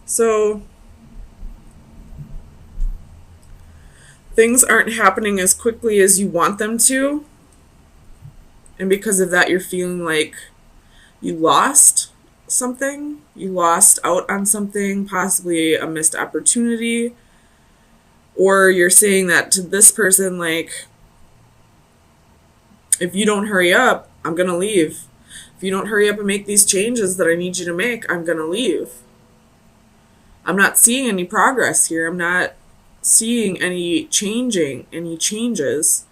So things aren't happening as quickly as you want them to. And because of that, you're feeling like you lost something. You lost out on something, possibly a missed opportunity. Or you're saying that to this person, like, if you don't hurry up, I'm going to leave. If you don't hurry up and make these changes that I need you to make, I'm going to leave. I'm not seeing any progress here. I'm not seeing any changes.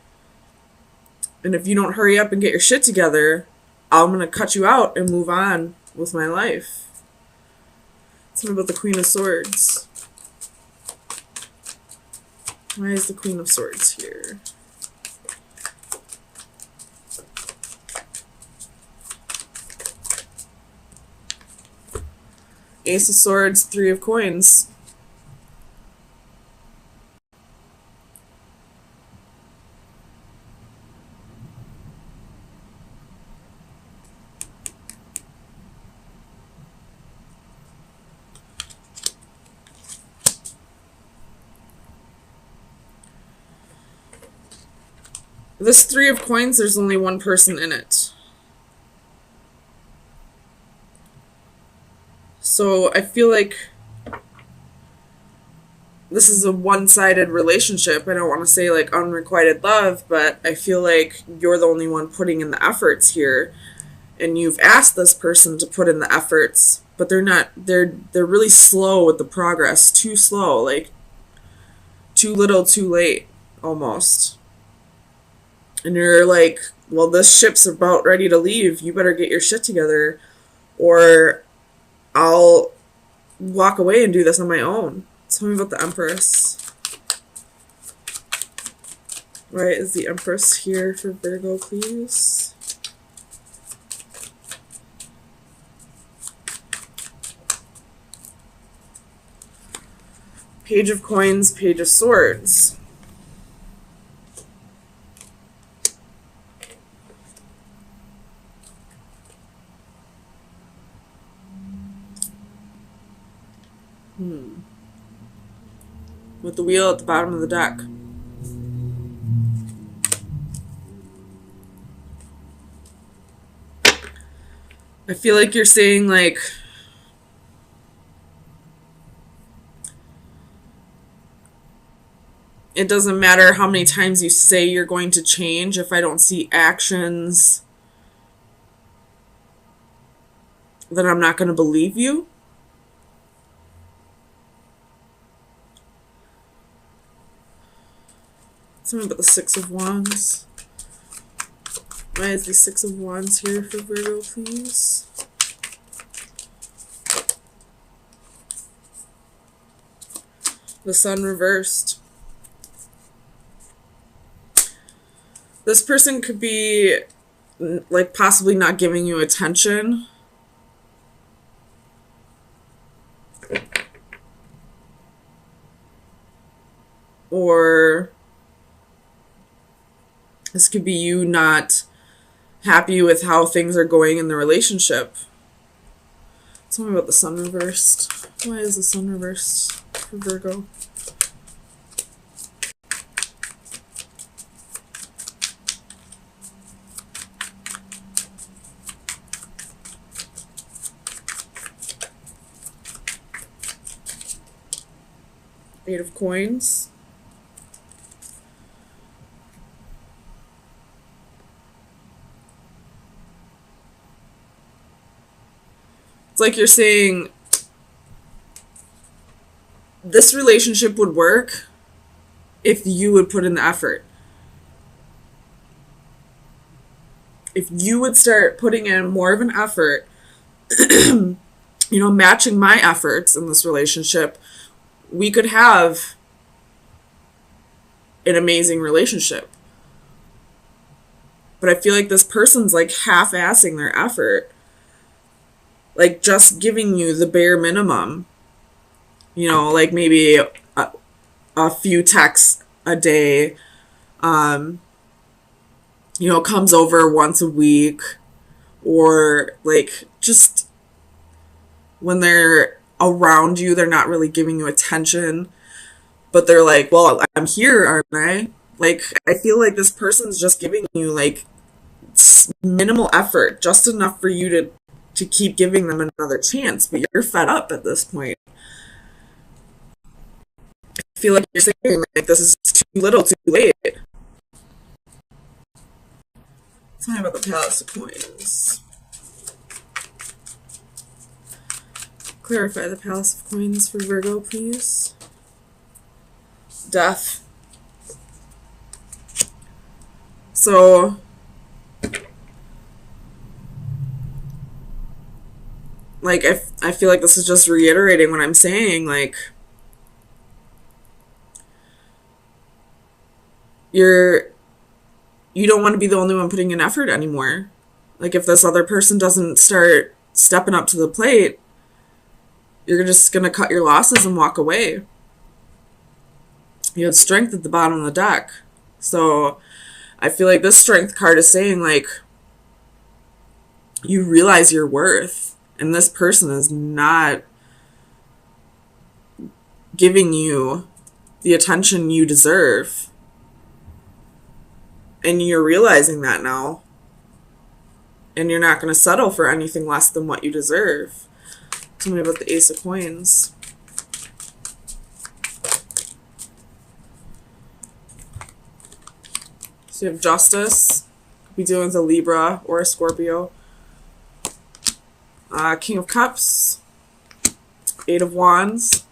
And if you don't hurry up and get your shit together, I'm going to cut you out and move on with my life. Something about the Queen of Swords. Why is the Queen of Swords here? Ace of Swords, Three of Coins. This Three of Coins, there's only one person in it. So I feel like this is a one-sided relationship. I don't want to say like unrequited love, but I feel like you're the only one putting in the efforts here. And you've asked this person to put in the efforts, but they're really slow with the progress. Too slow, like too little, too late, almost. And you're like, well, this ship's about ready to leave. You better get your shit together, or I'll walk away and do this on my own. Tell me about the Empress. Why is the Empress here for Virgo, please? Page of Coins, Page of Swords. With the wheel at the bottom of the deck. I feel like you're saying, like, it doesn't matter how many times you say you're going to change if I don't see actions, then I'm not going to believe you. Something about the Six of Wands. Why is the Six of Wands here for Virgo, please? The Sun reversed. This person could be, like, possibly not giving you attention. Or this could be you not happy with how things are going in the relationship. Tell me about the Sun reversed. Why is the Sun reversed for Virgo? Eight of Coins. It's like you're saying this relationship would work if you would put in the effort. If you would start putting in more of an effort, matching my efforts in this relationship, we could have an amazing relationship. But I feel like this person's like half-assing their effort. Like just giving you the bare minimum. Like maybe a few texts a day. Comes over once a week. Or like just when they're around you. They're not really giving you attention, but they're like, well, I'm here, aren't I? Like, I feel like this person's just giving you like minimal effort, just enough for you to keep giving them another chance, but you're fed up at this point. I feel like you're saying like this is too little, too late. Tell me about the Palace of Coins. Clarify the Palace of Coins for Virgo, please. Death. So, like, I feel like this is just reiterating what I'm saying. Like, you don't want to be the only one putting in effort anymore. Like, if this other person doesn't start stepping up to the plate, you're just going to cut your losses and walk away. You had strength at the bottom of the deck. So I feel like this strength card is saying, like, you realize your worth, and this person is not giving you the attention you deserve. And you're realizing that now. And you're not going to settle for anything less than what you deserve. Tell me about the Ace of Coins. So you have Justice. Could be dealing with a Libra or a Scorpio. King of Cups. Eight of Wands.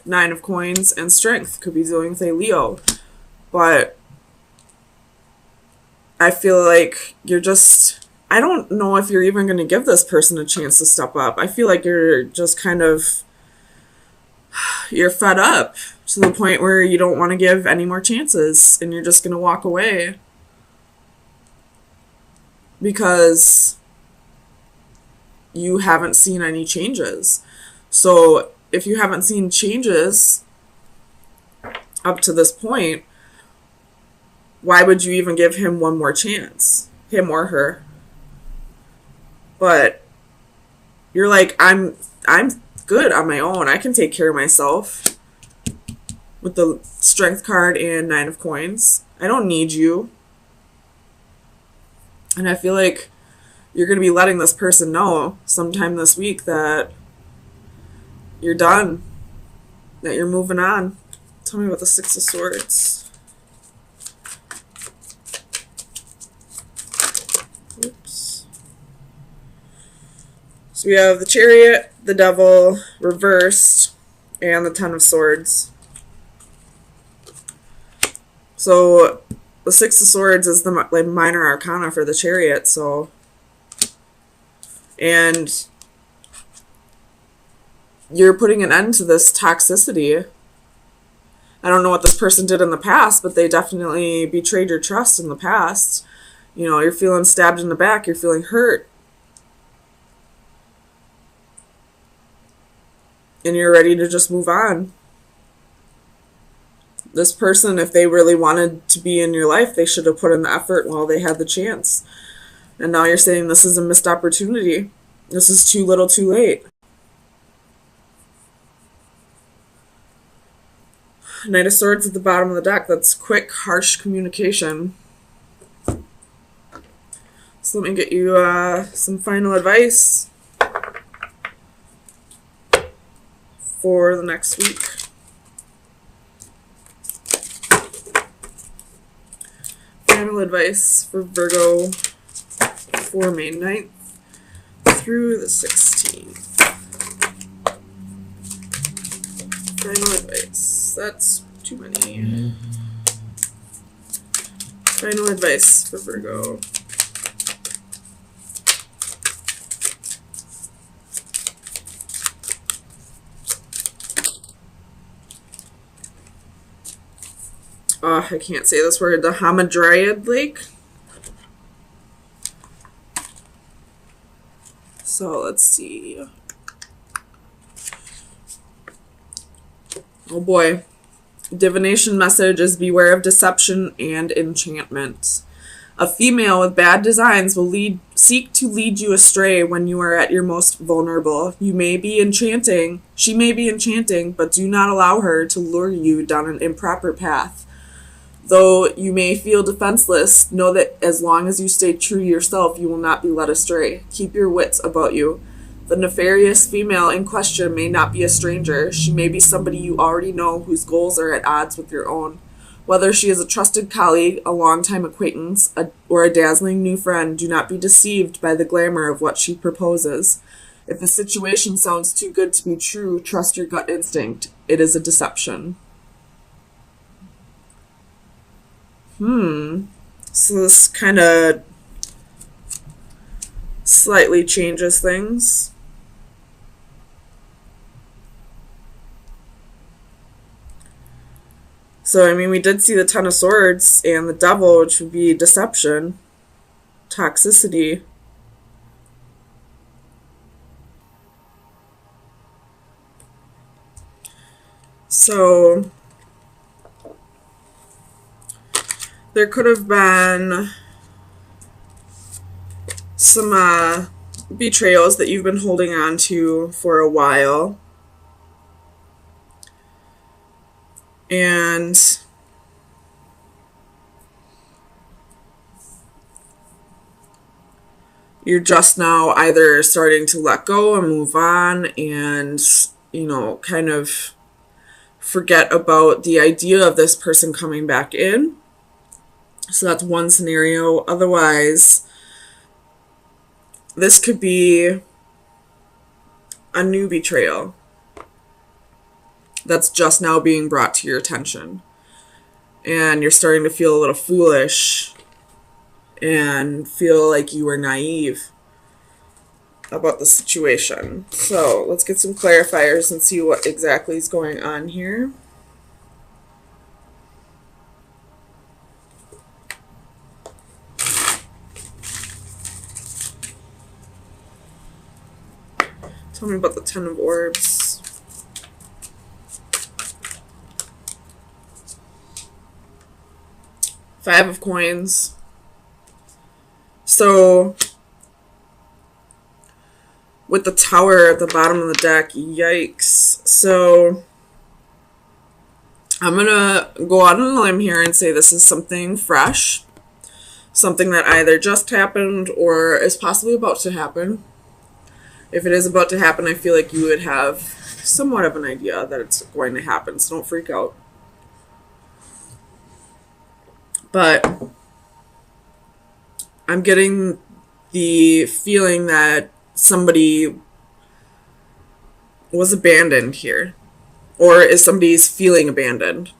Nine of Coins. And Strength. Could be dealing with a Leo. But I feel like you're just... I don't know if you're even going to give this person a chance to step up. I feel like you're just kind of... You're fed up to the point where you don't want to give any more chances. And you're just going to walk away. Because you haven't seen any changes. So if you haven't seen changes up to this point, why would you even give him one more chance? Him or her. But you're like, I'm good on my own. I can take care of myself. With the Strength card and Nine of Coins. I don't need you. And I feel like you're going to be letting this person know sometime this week that you're done. That you're moving on. Tell me about the Six of Swords. Oops. So we have the Chariot, the Devil, reversed, and the Ten of Swords. So the Six of Swords is the like minor arcana for the Chariot, so... And you're putting an end to this toxicity. I don't know what this person did in the past, but they definitely betrayed your trust in the past. You know, you're feeling stabbed in the back, you're feeling hurt. And you're ready to just move on. This person, if they really wanted to be in your life, they should have put in the effort while they had the chance. And now you're saying this is a missed opportunity. This is too little too late. Knight of Swords at the bottom of the deck. That's quick, harsh communication. So let me get you some final advice for the next week. Final advice for Virgo for May 9th through the 16th. Final advice. That's too many. Final advice for Virgo. I can't say this word. The Hamadryad Lake. So let's see. Oh boy. Divination message is beware of deception and enchantment. A female with bad designs will seek to lead you astray when you are at your most vulnerable. She may be enchanting, but do not allow her to lure you down an improper path. Though you may feel defenseless, know that as long as you stay true to yourself, you will not be led astray. Keep your wits about you. The nefarious female in question may not be a stranger. She may be somebody you already know whose goals are at odds with your own. Whether she is a trusted colleague, a longtime acquaintance, or a dazzling new friend, do not be deceived by the glamour of what she proposes. If the situation sounds too good to be true, trust your gut instinct. It is a deception. So this kind of slightly changes things. So, I mean, we did see the Ten of Swords and the Devil, which would be deception, toxicity. So, there could have been some betrayals that you've been holding on to for a while. And you're just now either starting to let go and move on and, you know, kind of forget about the idea of this person coming back in. So that's one scenario. Otherwise, this could be a new betrayal that's just now being brought to your attention. And you're starting to feel a little foolish and feel like you were naive about the situation. So let's get some clarifiers and see what exactly is going on here. Tell me about the Ten of Orbs. Five of Coins. So, with the Tower at the bottom of the deck, yikes. So, I'm going to go out on a limb here and say this is something fresh. Something that either just happened or is possibly about to happen. If it is about to happen, I feel like you would have somewhat of an idea that it's going to happen, so don't freak out. But I'm getting the feeling that somebody was abandoned here. Or is somebody's feeling abandoned?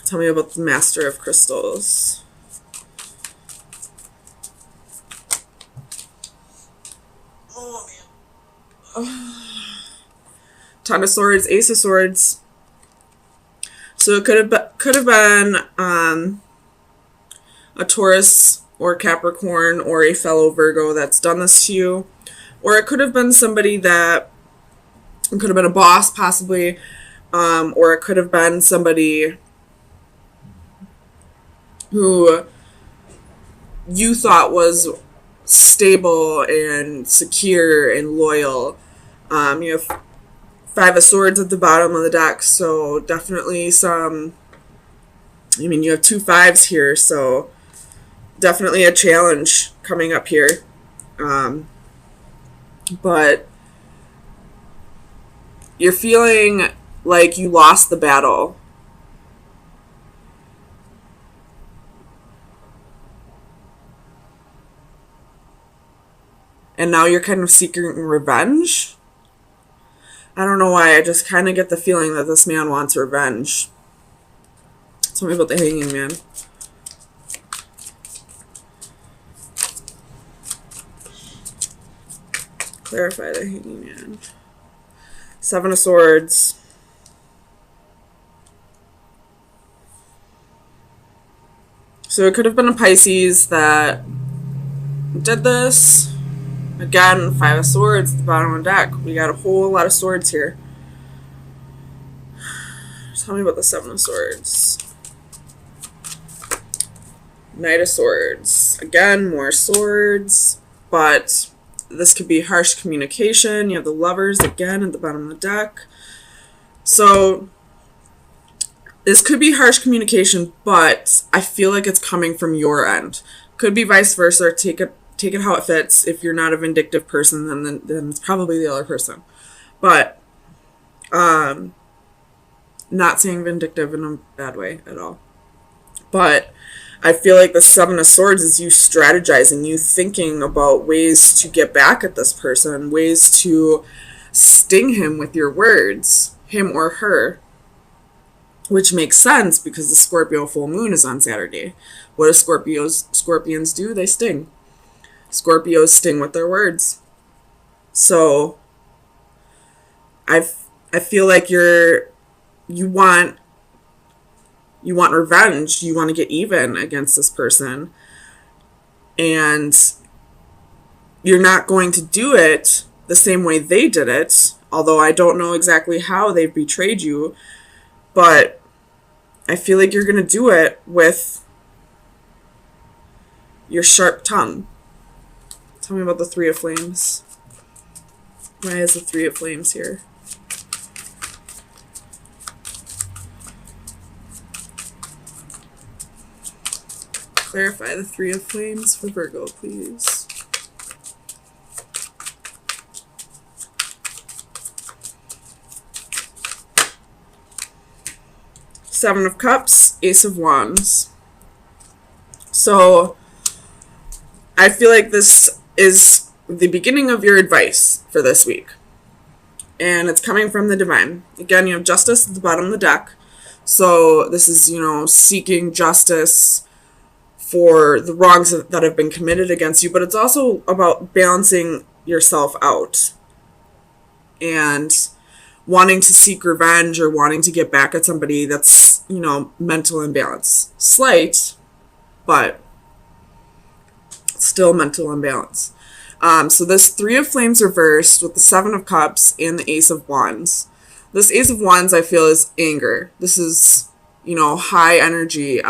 Tell me about the Master of Crystals. Oh, man. Ten of Swords, Ace of Swords. So it could have been a Taurus or Capricorn or a fellow Virgo that's done this to you. Or it could have been somebody that, it could have been a boss possibly, or it could have been somebody who you thought was stable and secure and loyal. You have Five of Swords at the bottom of the deck, so definitely some, I mean, you have two fives here, so definitely a challenge coming up here. But you're feeling like you lost the battle. And now you're kind of seeking revenge. I don't know why, I just kind of get the feeling that this man wants revenge. Tell me about the Hanging Man. Clarify the Hanging Man. Seven of Swords. So it could have been a Pisces that did this. Again, Five of Swords at the bottom of the deck. We got a whole lot of swords here. Tell me about the Seven of Swords. Knight of Swords. Again, more swords, but this could be harsh communication. You have the Lovers again at the bottom of the deck. So this could be harsh communication, but I feel like it's coming from your end. Could be vice versa. Take it how it fits. If you're not a vindictive person, then it's probably the other person. But not saying vindictive in a bad way at all. But I feel like the Seven of Swords is you strategizing, you thinking about ways to get back at this person, ways to sting him with your words, him or her. Which makes sense because the Scorpio full moon is on Saturday. What do Scorpions do? They sting. Scorpios sting with their words. So I feel like you want revenge. You want to get even against this person. And you're not going to do it the same way they did it. Although I don't know exactly how they betrayed you. But I feel like you're going to do it with your sharp tongue. Tell me about the Three of Flames. Why is the Three of Flames here? Clarify the Three of Flames for Virgo, please. Seven of Cups, Ace of Wands. So I feel like this is the beginning of your advice for this week. And it's coming from the divine. Again, you have Justice at the bottom of the deck. So this is, seeking justice for the wrongs that have been committed against you. But it's also about balancing yourself out. And wanting to seek revenge or wanting to get back at somebody that's, mental imbalance. Slight, but still mental imbalance. So this Three of Flames reversed with the Seven of Cups and the Ace of Wands. This Ace of Wands, I feel, is anger. This is, high energy.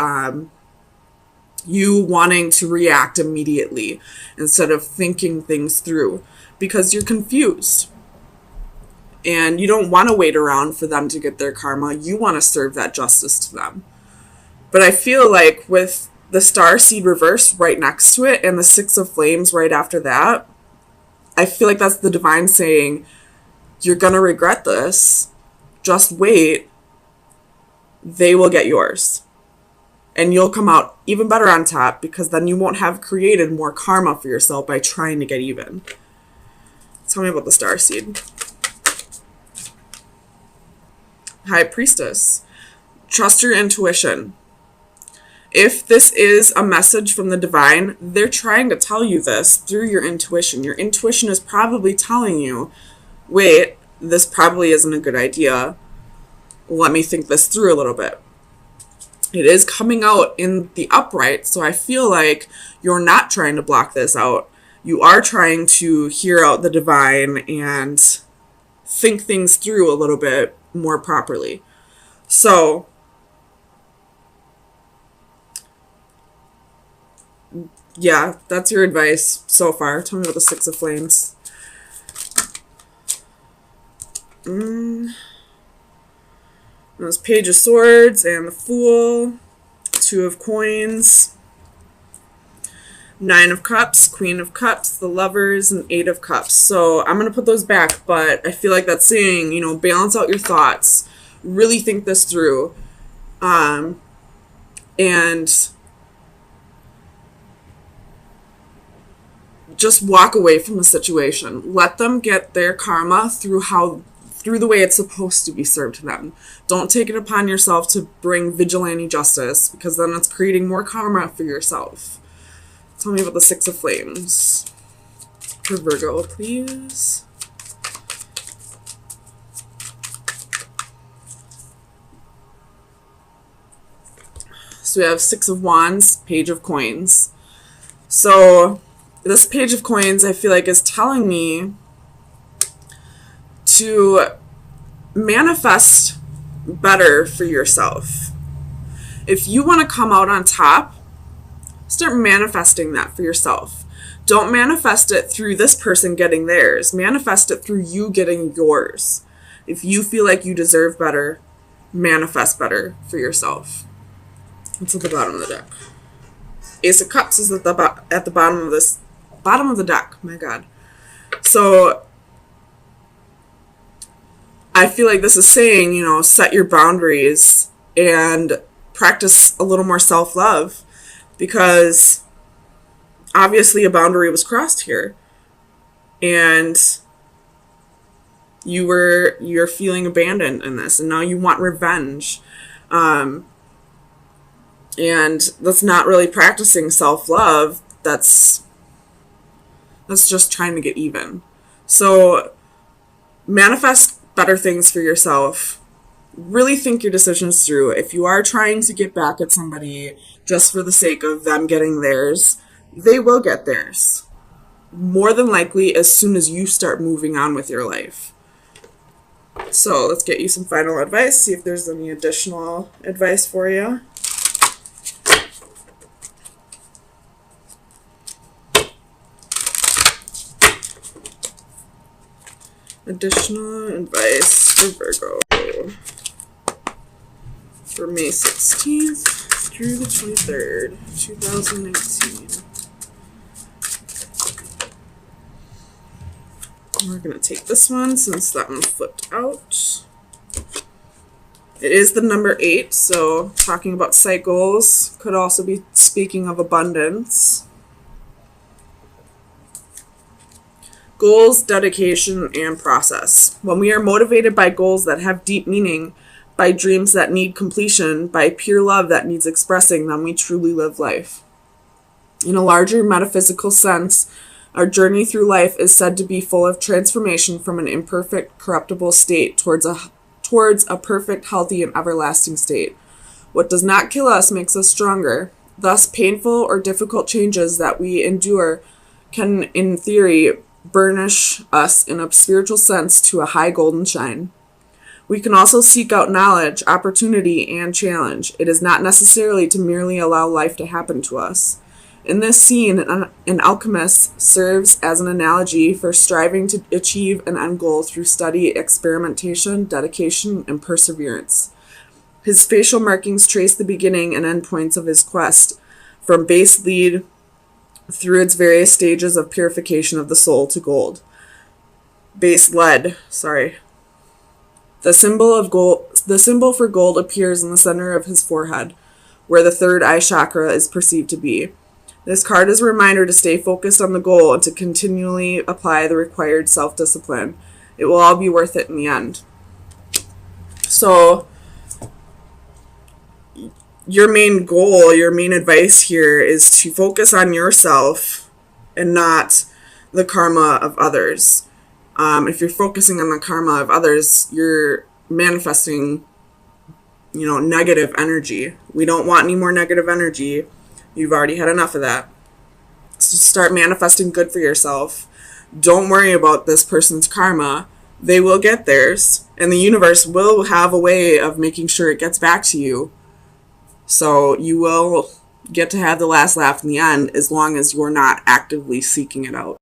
You wanting to react immediately instead of thinking things through because you're confused. And you don't want to wait around for them to get their karma. You want to serve that justice to them. But I feel like with the Starseed reverse right next to it and the Six of Flames right after that, I feel like that's the divine saying, you're going to regret this. Just wait. They will get yours. And you'll come out even better on top because then you won't have created more karma for yourself by trying to get even. Tell me about the Starseed. High Priestess. Trust your intuition. If this is a message from the divine, they're trying to tell you this through your intuition. Your intuition is probably telling you, wait, this probably isn't a good idea. Let me think this through a little bit. It is coming out in the upright, so I feel like you're not trying to block this out. You are trying to hear out the divine and think things through a little bit more properly. So yeah, that's your advice so far. Tell me about the Six of Flames. There's Page of Swords and the Fool, Two of Coins, Nine of Cups, Queen of Cups, the Lovers, and Eight of Cups. So I'm going to put those back, but I feel like that's saying, balance out your thoughts, really think this through, and just walk away from the situation. Let them get their karma through the way it's supposed to be served to them. Don't take it upon yourself to bring vigilante justice, because then it's creating more karma for yourself. Tell me about the Six of Flames for Virgo, please. So we have Six of Wands, Page of Coins. So this Page of Coins, I feel like, is telling me to manifest better for yourself. If you want to come out on top, Start manifesting that for yourself. Don't manifest it through this person getting theirs. Manifest it through you getting yours. If you feel like you deserve better, manifest better for yourself. It's at the bottom of the deck. Ace of Cups is at the bottom of the deck. My God. So I feel like this is saying, set your boundaries and practice a little more self-love, because obviously a boundary was crossed here and you're feeling abandoned in this, and now you want revenge. And that's not really practicing self-love. That's just trying to get even. So manifest better things for yourself. Really think your decisions through. If you are trying to get back at somebody just for the sake of them getting theirs, they will get theirs. More than likely as soon as you start moving on with your life. So let's get you some final advice. See if there's any additional advice for you. Additional advice for Virgo for May 16th through the 23rd, 2019. We're going to take this one since that one flipped out. It is the number 8, so talking about cycles, could also be speaking of abundance. Goals, dedication, and process. When we are motivated by goals that have deep meaning, by dreams that need completion, by pure love that needs expressing, then we truly live life. In a larger metaphysical sense, our journey through life is said to be full of transformation from an imperfect, corruptible state towards a perfect, healthy, and everlasting state. What does not kill us makes us stronger. Thus, painful or difficult changes that we endure can, in theory, burnish us in a spiritual sense to a high golden shine. We can also seek out knowledge, opportunity, and challenge. It is not necessarily to merely allow life to happen to us. In this scene, an alchemist serves as an analogy for striving to achieve an end goal through study, experimentation, dedication, and perseverance. His facial markings trace the beginning and end points of his quest, from base lead through its various stages of purification of the soul to gold. Base lead, sorry. The symbol for gold appears in the center of his forehead, where the third eye chakra is perceived to be. This card is a reminder to stay focused on the goal and to continually apply the required self-discipline. It will all be worth it in the end. So, your main goal, your main advice here is to focus on yourself and not the karma of others. If you're focusing on the karma of others, you're manifesting, negative energy. We don't want any more negative energy. You've already had enough of that. So start manifesting good for yourself. Don't worry about this person's karma. They will get theirs, and the universe will have a way of making sure it gets back to you. So you will get to have the last laugh in the end, as long as you're not actively seeking it out.